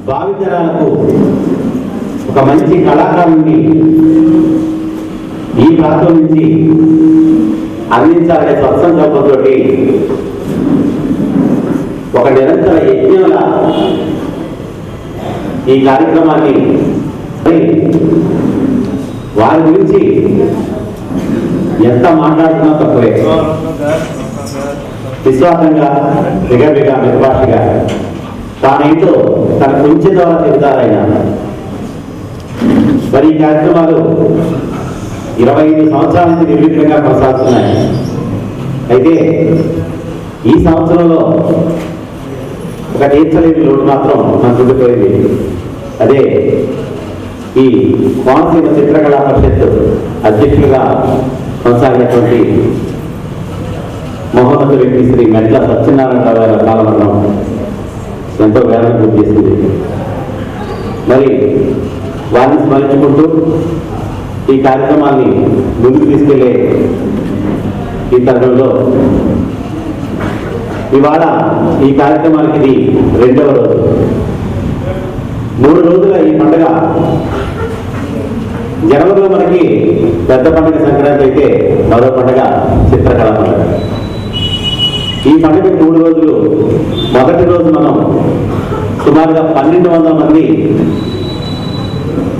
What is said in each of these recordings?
భావితరాలకు ఒక మంచి కళాకారుని ఈ ప్రాంతం నుంచి అందించాలనే స్వచ్ఛందంతో ఒక నిరంతర యజ్ఞంలా ఈ కార్యక్రమాన్ని వారి గురించి ఎంత మాట్లాడుతున్నా తక్కువే. విశ్వాసంగా బిగబిగా నిర్భాషగా తానేంటో తన కొంచెం ద్వారా చెబుతారైనా. మరి ఈ కార్యక్రమాలు 25 సంవత్సరాల నుంచి నిర్విఘ్నంగా కొనసాగుతున్నాయి. అయితే ఈ సంవత్సరంలో ఒక తీర్చలేని లోటు మాత్రం మనకు ఉండిపోయింది. అదే ఈ కోనసీమ చిత్రకళా పరిషత్ అధ్యక్షులుగా కొనసాగినటువంటి మహోన్నత వ్యక్తి శ్రీ మెట్ల సత్యనారాయణరావు గారి కాలమరణం ఎంతో వేదన గురి చేసింది. మరి వారిని స్మరించుకుంటూ ఈ కార్యక్రమాన్ని ముందుకు తీసుకెళ్లే ఈ తరుణంలో ఇవాళ ఈ కార్యక్రమానికి ఇది 2వ రోజు. 3 రోజుల ఈ పండుగ జనవరిలో మనకి పెద్ద పండుగ సంక్రాంతి అయితే మరో పండుగ చిత్రకళ పండుగ. ఈ పండుగ 3 రోజులు. మొదటి రోజు మనం సుమారుగా 1200 మంది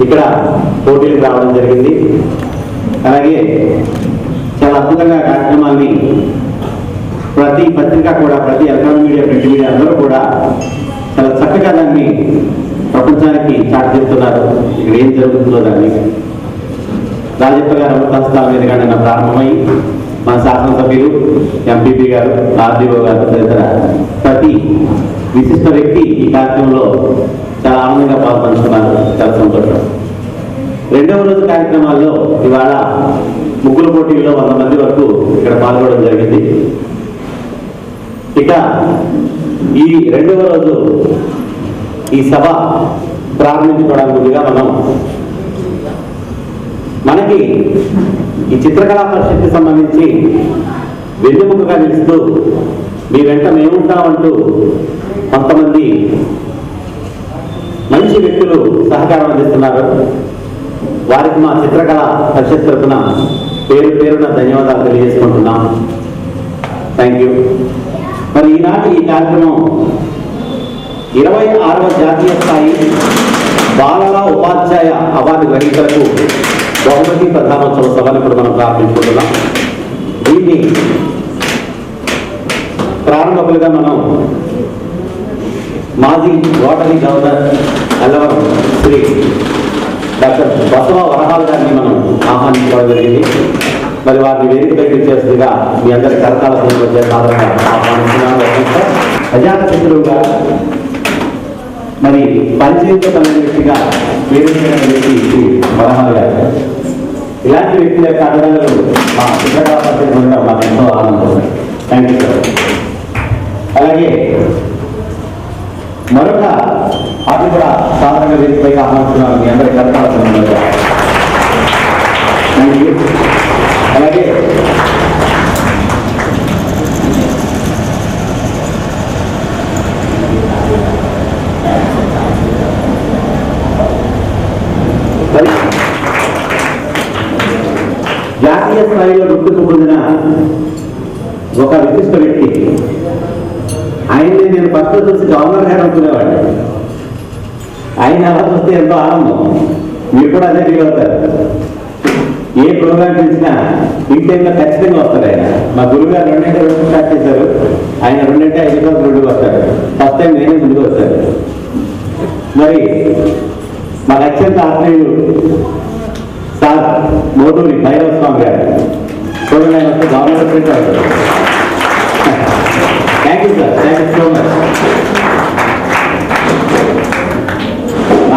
ఇక్కడ పోటీలకు రావడం జరిగింది. అలాగే చాలా అద్భుతంగా కార్యక్రమాన్ని ప్రతి పత్రిక కూడా, ప్రతి ఎలక్ట్రానిక్ మీడియా, ప్రింట్ మీడియా అందరూ కూడా చాలా చక్కగా దాన్ని ప్రపంచానికి చాటి చెప్తున్నారు. ఇక్కడ ఏం జరుగుతుందో దాన్ని రాజప్ప గారు అమృతాస్థానం మీదుగా నిన్న ప్రారంభమై మన శాసనసభ్యులు, ఎంపీపీ గారు, ఆర్డీఓ గారు తదితర ప్రతి విశిష్ట వ్యక్తి ఈ కార్యక్రమంలో చాలా ఆనందంగా పాల్పంచుకున్నారు. చాలా సంతోషం. 2వ రోజు కార్యక్రమాల్లో ఇవాళ ముగ్గుల పోటీల్లో 100 మంది వరకు ఇక్కడ పాల్గొనడం జరిగింది. ఇక ఈ 2వ రోజు ఈ సభ ప్రారంభించుకోవడానికి ముందుగా మనకి ఈ చిత్రకళా పరిషత్కి సంబంధించి వెన్నెముకగా నిలుస్తూ మీ వెంట మేముంటామంటూ కొంతమంది మంచి వ్యక్తులు సహకారం అందిస్తున్నారు. వారికి మా చిత్రకళ పరిషత్ తరఫున పేరున ధన్యవాదాలు తెలియజేసుకుంటున్నాం. Thank you. మరి ఈనాటి ఈ కార్యక్రమం 26వ జాతీయ స్థాయి బాలల ఉపాధ్యాయ అవార్డు గ్రహీతలకు బహుమతి ప్రధానోత్సవ సభను ఇప్పుడు మనం ప్రారంభించుకుంటున్నాం. దీన్ని ప్రారంభకులుగా మనం మాజీ rotary governor Allavaram Shri doctor Basava Varahal గారిని మనం ఆహ్వానించడం జరిగింది. మరి వారిని వేదికపైకి చేస్తుందిగా మీ అందరి కరతాల వచ్చే సాధారణంగా ఆహ్వానిస్తున్నాను. ప్రజాప్రతినిధులుగా మరి పరిచయంతో కలిగిన వ్యక్తిగా వేదికైన వ్యక్తి శ్రీ వరహాల్ గారు. ఇలాంటి వ్యక్తుల యొక్క అడగలు మా చిత్రకళా పరిషత్ ఉండడం మాకు ఎంతో ఆనందం. Thank you sir. అలాగే మరొక అది కూడా సాధారణంగా వేదికపైకి ఆహ్వానిస్తున్నాను మీ అందరి కరతాల సందర్భంగా. Thank you. అలాగే జాతీయ స్థాయిలో గుర్తింపు పొందిన ఒక విశిష్ట వ్యక్తి. ఆయన్ని నేను ఫస్ట్ చూసి గవర్నర్ గారు అనుకునేవాడు. ఆయన అలా చూస్తే ఎంతో ఆనందం. మీరు కూడా అదే ఫీల్ అవుతారు. ఏ ప్రోగ్రామ్ తెలిసినా ఇన్ టైంలో ఖచ్చితంగా వస్తారు. ఆయన మా గురువు గారు 2 స్టార్ట్ చేశారు. ఆయన 2 వస్తారు. ఫస్ట్ టైం నేనే ముందుకు వస్తాను. మరి మాకు అత్యంత ఆత్మీయులు సార్ మోదూరి భైరవ స్వామి గారు చూడండి. ఆయన వస్తే గవర్నమెంట్ ప్రింట్ అవుతారు. Thank you sir. Thank you so much.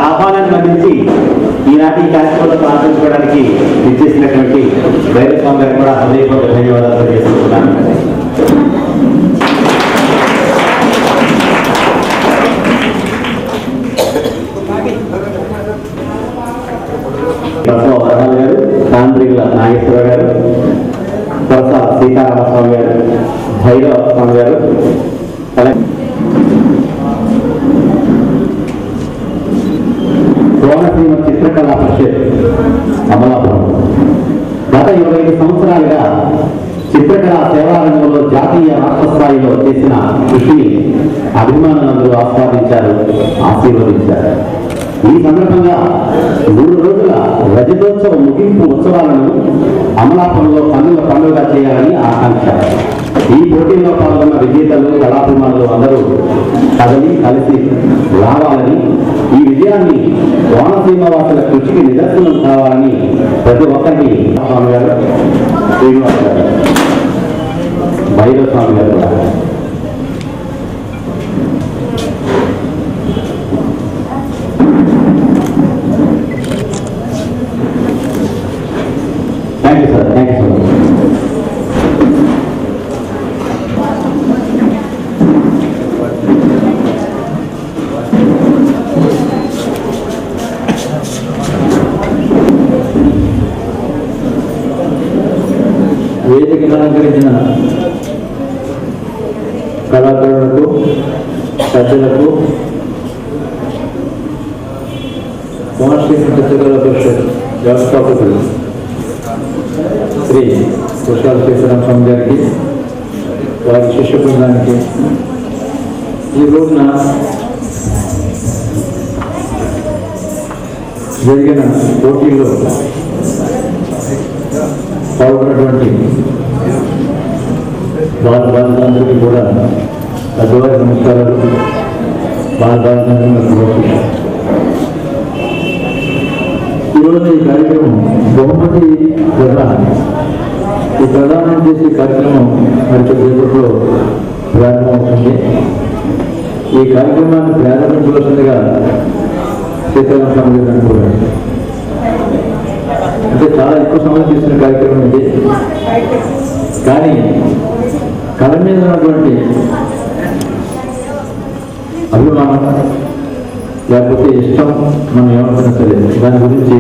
ఆహ్వానాన్ని అందించి ఈనాటి ఈ కార్యక్రమంలో ప్రారంభించుకోవడానికి ఇచ్చేసినటువంటి భైరవ స్వామి గారికి కూడా హృదయపూర్వక ధన్యవాదాలు తెలియజేస్తున్నాను. వరహాల్ గారు, తాంత్రికుల నాగేశ్వర గారు, కొరస సీతారామస్వామి గారు, భైరవ స్వామి గారు, అలాగే కోనసీమ చిత్రకళా పరిషత్ అమలాపురం గత 25 సంవత్సరాలుగా చిత్రకళా సేవారంగంలో జాతీయ రాష్ట్ర స్థాయిలో చేసిన కృషిని అభిమానులందరూ ఆస్వాదించారు, ఆశీర్వదించారు. ఈ సందర్భంగా 3 రోజుల రజతోత్సవ ముగింపు ఉత్సవాలను అమలాపురంలో కన్నుల పండుగ చేయాలని ఆకాంక్ష. ఈ పోటీలో పాల్గొన్న విజేతలు, కళాభిమానులు అందరూ కదలి కలిసి రావాలని, ఈ విజయాన్ని కోనసీమ వాసుల కృషికి నిదర్శనం కావాలని ప్రతి ఒక్కరికి స్వామి గారు, శ్రీనివాస్ గారు, భైరవ స్వామి గారు కూడా thank you sir. Thank you so much. వేదికను అలంకరించిన కళాకారులకు, సజ్జలకు, కోనసీమ చిత్రకళా పరిషత్ వ్యవస్థాపకులు శ్రీ కుశాల శ్రీరామ స్వామి గారికి, వారి శిష్య బృందానికి ఈ రోజున జరిగిన పోటీల్లో పాల్గొన్నటువంటి బాలబాలికలందరికీ కూడా పెద్దవారి నమస్కారాలు. బాలబాలికలందరూ ఈరోజు ఈ కార్యక్రమం బహుమతి ప్రధానం. ఈ ప్రధానం చేసే కార్యక్రమం మరి కొద్దిసేపట్లో ప్రారంభమవుతుంది. ఈ కార్యక్రమాన్ని ప్రారంభించవలసిందిగా సీతారామ స్వామి గారు అనుకోవాలి. అంటే చాలా ఎక్కువ సమయం చేసిన కార్యక్రమం ఇది. కానీ కళ మీద ఉన్నటువంటి అభిమానం లేకపోతే ఇష్టం మనం ఏమనుకున్నా సరే దాని గురించి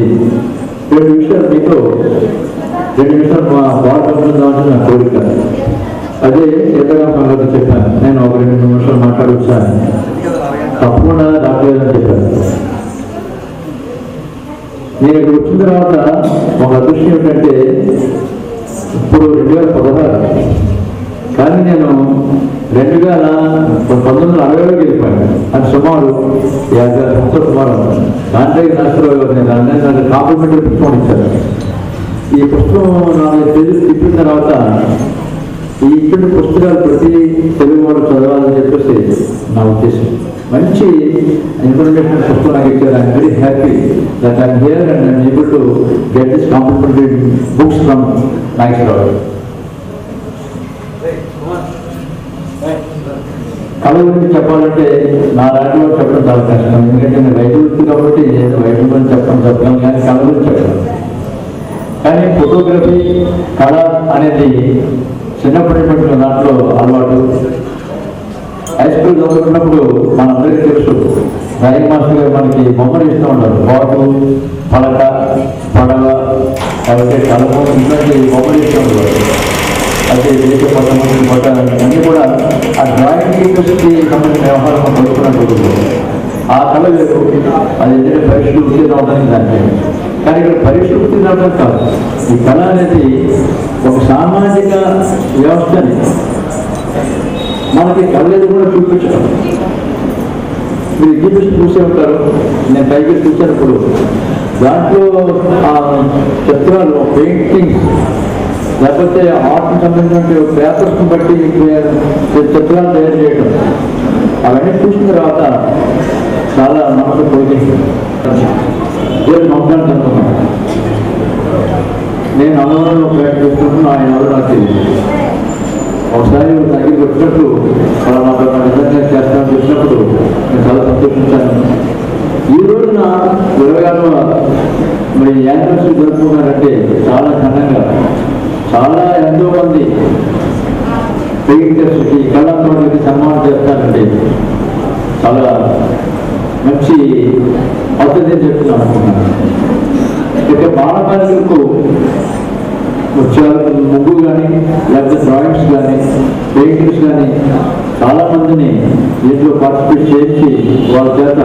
2 విషయాలు మీతో 2 నిమిషాలు మా బాగుంటుందామని నా కోరిక. అదే సీతారామ స్వామి గారు చెప్పాను, నేను ఒక 2 నిమిషాలు మాట్లాడొచ్చాను, తప్పకుండా రావట్లేదని చెప్పాను. నేను ఇక్కడ వచ్చిన తర్వాత ఒక అదృష్టం ఏమిటంటే ఇప్పుడు 2016, కానీ నేను 1960లో వెళ్ళిపోయాను. అది సుమారు 50 సంవత్సరాల సుమారు. దాంట్లో నాకు కాంప్లిమెంటరీ పుస్తకం ఇచ్చారు. ఈ పుస్తకం 4 పేజీలు తిప్పిన తర్వాత ఈ ఇటువంటి పుస్తకాలు ప్రతి తెలుగు వాడు చదవాలని చెప్పేసి నా ఉద్దేశం. మంచి ఇన్ఫర్మేషన్ పుస్తకం నాకు ఇచ్చారు. I'm very happy that I'm here and I'm able to get this complimentary books from Nageswararao. కళ గురించి చెప్పాలంటే నా లాంటి వాళ్ళు చెప్పడం చాలా కష్టం. ఎందుకంటే నేను రైతు వృత్తి కాబట్టి రైతు గురించి చెప్పడం కానీ కళ గురించి చెప్పడం. కానీ ఫోటోగ్రఫీ, కళ అనేది చిన్నప్పటి నుంచి దాంట్లో అలవాటు. హై స్కూల్ చదువుకున్నప్పుడు మనందరికీ తెలుసు, డ్రాయింగ్ మాస్టర్ గారు మనకి బొమ్మలు ఇస్తూ ఉంటారు. బాటు, పలక, పడవ, కాబట్టి కలము ఇట్లాంటి బొమ్మలు ఇస్తూ ఉంటారు. అయితే దేశ పట్టణం పట్ట అన్నీ కూడా ఆ డ్రాయింగ్ ఇంట్రెస్ట్కి సంబంధించిన వ్యవహారం చదువుకున్నట్టు ఆ కళ లేదు. అది ఏంటంటే పరీక్షలు ఉత్తీర్ణ అవడానికి దానికి. కానీ ఇక్కడ పరీక్షలు ఉత్తీర్ణ అవడానికి కాదు. ఈ కళ అనేది ఒక సామాజిక వ్యవస్థని మనకి కళ్ళది కూడా చూపించడం. మీరు ఎగ్జిబిషన్ చూసే ఉంటారు, నేను పైకి చూసినప్పుడు దాంట్లో ఆ చిత్రాలు, పెయింటింగ్స్ లేకపోతే ఆర్ట్కి సంబంధించిన పేపర్స్ని బట్టి చిత్రాలు తయారు చేయడం, అవన్నీ చూసిన తర్వాత చాలా మనసు పోయింది. నమ్మకాన్ని చెప్తున్నాను. నేను అనుభవంలో ప్రయత్నిస్తున్నాను, ఆయన ఎవరు నాకు తెలియదు. ఒకసారి దగ్గరికి వచ్చినప్పుడు అలా మాతో నిజంగా చేస్తామని చెప్పినప్పుడు నేను చాలా సంతోషించాను. ఈ రోజున 26వ మరి యానివర్సరీ జరుపుకున్నారంటే చాలా ఘనంగా చాలా ఎంతో మంది పెయింటర్స్కి, కళాకారులకి సన్మానం చేస్తారంటే చాలా మంచి పద్ధతి చెప్తున్నాను అనుకున్నాను. ఇక బాలబాలికలకు ముగ్గు కానీ లేకపోతే డ్రాయింగ్స్ కానీ పెయింటింగ్స్ కానీ చాలా మందిని దీంట్లో పార్టిసిపేట్ చేయించి వాళ్ళ చేత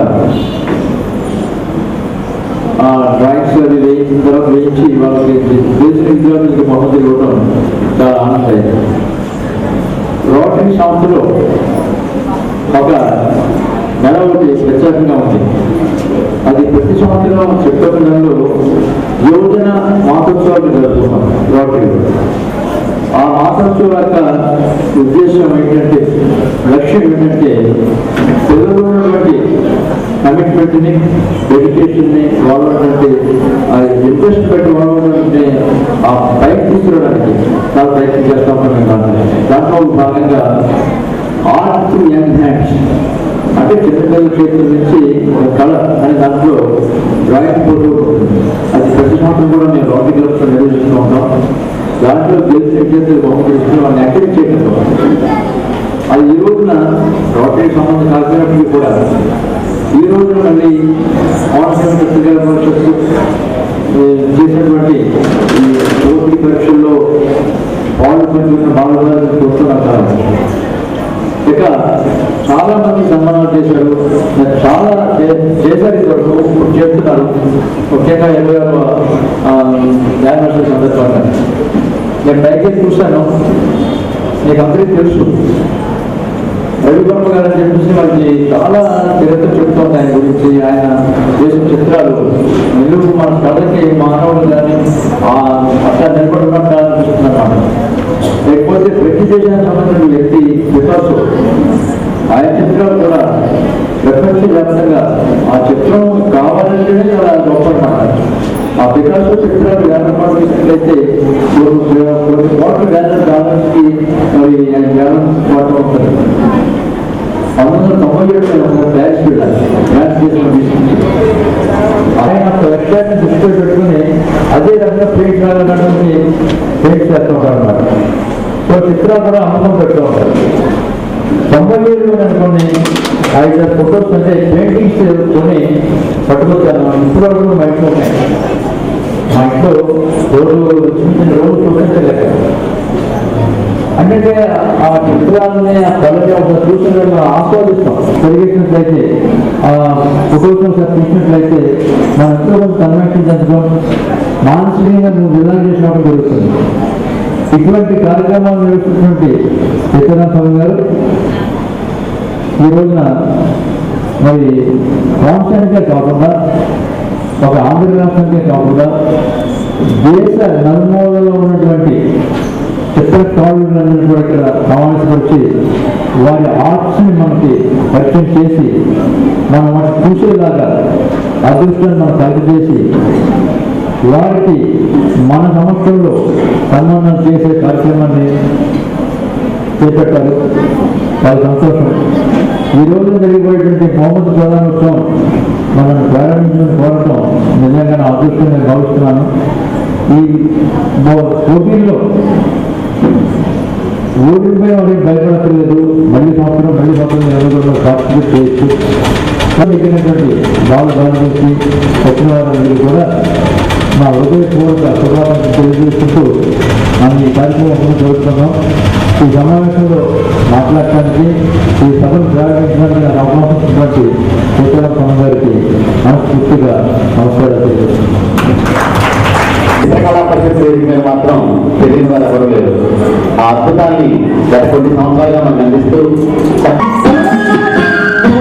డ్రాయింగ్స్ అది వేయించిన తర్వాత వేయించి వాళ్ళకి తెలిసిన విద్యార్థులకి బహుమతులు ఇవ్వడం చాలా ఆనందం. రోటరీ సంస్థలో ఒక నెల ఒకటి ప్రత్యేకంగా ఉంది. అది ప్రతి సంవత్సరం సెప్టెంబర్ నెలలో యువజన మాసోత్సవాలు జరుపుతున్నాం రోటరీలో. ఆ మాసోత్సవం యొక్క ఉద్దేశం ఏంటంటే, లక్ష్యం ఏంటంటే, పిల్లలు ఉన్నటువంటి కమిట్మెంట్ని, డెడికేషన్ని వాళ్ళంటే ఇంట్రెస్ట్ పెట్టి వాళ్ళంటే ఆ పైకి తీసుకురావడానికి చాలా ప్రయత్నం చేస్తూ ఉంటాం. దాంట్లో భాగంగా ఆర్ట్ టు యంగ్ హ్యాండ్స్ అంటే చిన్నపిల్లల చేతుల నుంచి కళ అనే దాంట్లో డ్రాయింగ్ పోటీ అది ప్రతి సంవత్సరం కూడా మేము రోటరీ క్లబ్స్ నిర్వహిస్తూ ఉంటాం. దాంట్లో గెలిచిన విద్యార్థులు బహుమతి వాళ్ళని యాక్టివేట్ చేయడం. అది ఈ రోజున రోటరీ సంబంధం కాకపోయినప్పటికీ కూడా ఈ రోజున మళ్ళీ ఆన్లైన్ పరిషత్తు చేసినటువంటి ఈ పోటీ పరీక్షల్లో పాల్గొన్న బాలబాలను చూస్తున్నాం. ఇక చాలా మంది సన్మానాలు చేశారు, చాలా చేశారు, ఇద్దరు చేస్తున్నారు. ముఖ్యంగా 26వ యానివర్సరీ సందర్భంగా నేను పైకి చూశాను. మీకు అందరికీ తెలుసు, రవివర్మ గారు అని చెప్పేసి వాళ్ళకి చాలా చరిత్ర చెప్తోంది ఆయన గురించి. ఆయన చేసిన చిత్రాలు నిలువు మన కథకి మానవులు కానీ అట్లా నిలబడినట్టు అనిపిస్తుందన్నమాట. లేకపోతే ప్రతి దేశానికి సంబంధించిన వ్యక్తి పికాసో, ఆయన చిత్రాలు కూడా ప్రపంచవ్యాప్తంగా ఆ చిత్రం కావాలంటేనే చాలా గొప్ప అన్నమాట. ఆ పికాసో చిత్రాలు వేలపాటు చేసినట్లయితే కొన్ని కోట్ల డాలర్స్కి మరి వేలం పాట ఉంటుంది. 1997 ప్యారిస్ వెళ్ళాలి. ఆయన లక్ష్యాన్ని దృష్టిలో పెట్టుకుని అదే రకంగా పెయింట్ రావాలని పెయింట్ చేస్తూ ఉంటారు అన్నమాట. సో చిత్రాలు కూడా అమ్మకం పెడుతూ ఉంటారు. 97 అనుకోండి 5 ఫొటోస్ అంటే పెయింటింగ్స్ కొని పట్టుకొచ్చాను. ఇప్పుడు వరకు మా ఇంట్లో ఉన్నాయి. మా ఇంట్లో రోజు చిన్న రోజు చూపించలేక అంటే ఆ చిత్రాలని ఆ కళని ఒక చూసినట్టు ఆస్వాదిస్తాం. పెరిగేసినట్లయితే ఆ ఫోటోస్ తీసినట్లయితే మన ఎంతో కొంత కన్వెన్షన్ జరగడం, మానసికంగా నువ్వు రిలాక్సేషన్ అవ్వడం జరుగుతుంది. ఇటువంటి కార్యక్రమాలు నిర్వహిస్తున్నటువంటి సత్యనారాయణ స్వామి గారు ఈ రోజున మరి రాష్ట్రానికే కాకుండా, ఒక ఆంధ్ర రాష్ట్రానికే కాకుండా దేశ నలుమూలలో ఉన్నటువంటి చిత్రకారులందరూ కూడా ఇక్కడ సమావేశపరిచి వారి ఆర్ట్స్ని మనకి పరిచయం చేసి మనం వాటి చూసేలాగా అదృష్టాన్ని మనం కలిగి చేసి వారికి మన సంవత్సరంలో సన్మానం చేసే కార్యక్రమాన్ని చేపట్టారు. చాలా సంతోషం. ఈ రోజు జరిగిపోయేటువంటి మొహమ్మద్ ప్రధానోత్సవం మనం ప్రారంభించడం కోరటం నిజంగా నా అదృష్టంగా భావిస్తున్నాను. ఈ పోటీల్లో ఓడిపోయి వాళ్ళకి భయపడలేదు. మళ్ళీ సంవత్సరం ఎవరిలో పార్టిసిపేట్ చేయొచ్చు. మిగిలినటువంటి బాలబాలకి వచ్చిన వారందరూ కూడా మా హృదయపూర్వక శుభాకాంక్షలు తెలియజేసుకుంటూ మనం ఈ కార్యక్రమం జరుగుతున్నాం. ఈ సమావేశంలో మాట్లాడటానికి, ఈ సభను ప్రారంభించడానికి నాకు అవకాశించినటువంటి సత్యనారాయణ స్వామి గారికి మనస్ఫూర్తిగా నమస్కారాలు తెలియజేస్తున్నాం. చిత్రకళా పరిషత్ వేదిక మీద మాత్రం తెలియని వారు ఎవరు లేరు. ఆ అద్భుతాన్ని గత కొన్ని సంవత్సరాలుగా మనకు అందిస్తూ జై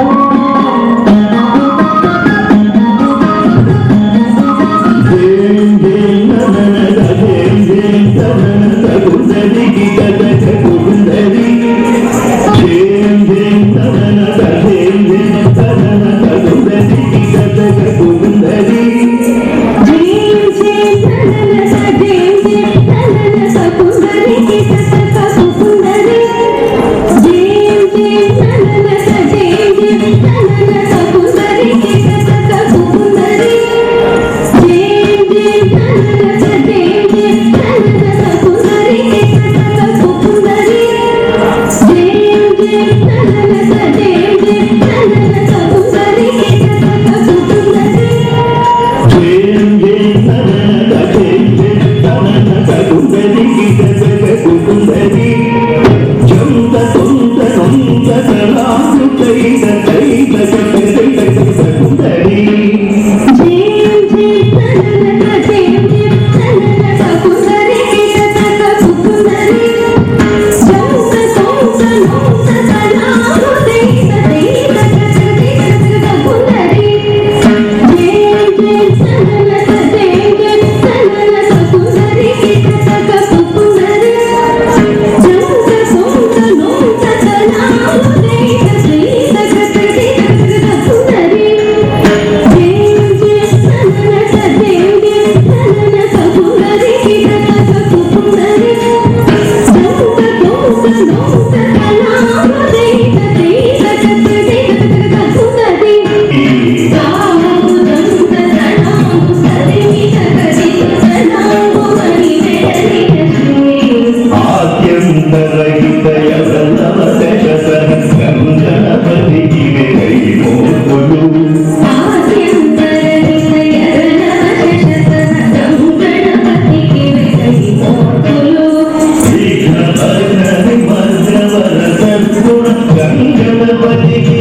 గణపతికి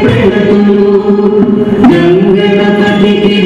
ప్రణతులు గంగణపతికి